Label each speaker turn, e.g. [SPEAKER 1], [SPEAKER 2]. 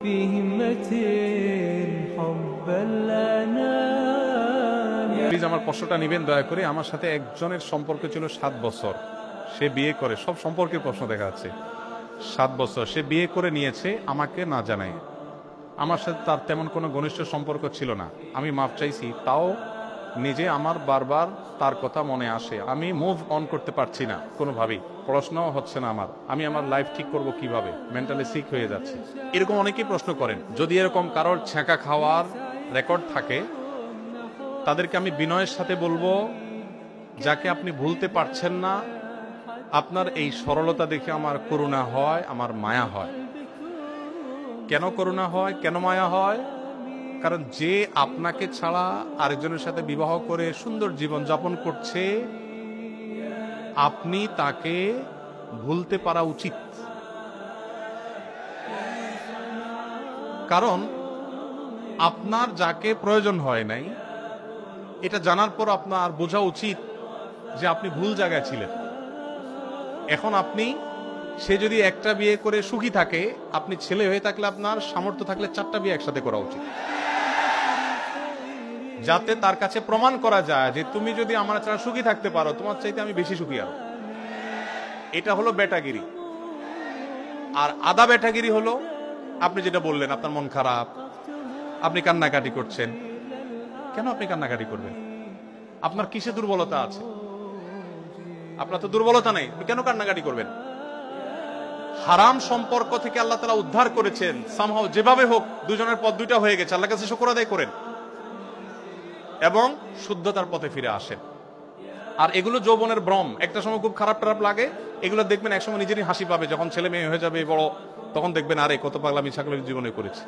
[SPEAKER 1] بهمة حب الأنام।
[SPEAKER 2] Please আমার প্রশ্নটা নেবেন দয়া করে। আমার সাথে একজনের সম্পর্ক ছিল 7 বছর, সে বিয়ে করে, সব সম্পর্কের প্রশ্ন দেখা যাচ্ছে। 7 বছর সে বিয়ে করে নিয়েছে আমাকে না জানায়। আমার সাথে তার তেমন কোনো ঘনিষ্ঠ সম্পর্ক ছিল না। আমি মাফ চাইছি, তাও নিজে আমার বারবার তার কথা মনে আসে। আমি মুভ অন করতে পারছি না কোনোভাবেই, পড়াশোনাও হচ্ছে না আমার। আমি আমার লাইফ ঠিক করব কিভাবে? মেন্টালি সিক হয়ে যাচ্ছে। এরকম অনেকেই প্রশ্ন করেন। যদি এরকম কারোর ছ্যাঁকা খাওয়ার রেকর্ড থাকে, তাদেরকে আমি বিনয়ের সাথে বলবো, যাকে আপনি ভুলতে পারছেন না, আপনার এই সরলতা দেখে আমার করুণা হয়, আমার মায়া হয়। কেন করুণা হয়, কেন মায়া হয়? কারণ যে আপনাকে ছাড়া আরেকজনের সাথে বিবাহ করে সুন্দর জীবন যাপন করছে, আপনি তাকে ভুলতে পারা উচিত। কারণ আপনার যাকে প্রয়োজন হয় নাই, এটা জানার পর আপনার বোঝা উচিত যে আপনি ভুল জায়গায় ছিলেন। এখন আপনি, সে যদি একটা বিয়ে করে সুখী থাকে, আপনি ছেলে হয়ে থাকলে আপনার সামর্থ্য থাকলে 4টা বিয়ে একসাথে করা উচিত, যাতে তার কাছে প্রমাণ করা যায় যে তুমি যদি আমার ছাড়া সুখী থাকতে পারো, তোমার চাইতে আমি বেশি সুখী আরো। এটা হলো বেটাগিরি। আর আদা বেটাগিরি হলো আপনি যেটা বললেন, আপনার মন খারাপ, আপনি কান্নাকাটি করছেন। কেন আপনি কান্নাকাটি করবেন? আপনার কিসে দুর্বলতা আছে? আপনার তো দুর্বলতা নেই, কেন কান্নাকাটি করবেন? হারাম সম্পর্ক থেকে আল্লাহ তাআলা উদ্ধার করেছেন, সামহাও যেভাবে হোক দুজনের পথ দুইটা হয়ে গেছে, আল্লাহর কাছে শুকর আদায় করেন এবং শুদ্ধতার পথে ফিরে আসেন। আর এগুলো যৌবনের ভ্রম, একটা সময় খুব খারাপ খারাপ লাগে, এগুলো দেখবেন একসময় নিজেরই হাসি পাবে। যখন ছেলে মেয়ে হয়ে যাবে বড়, তখন দেখবেন আরে কত পাগলামি ছাগলের জীবনে করেছি।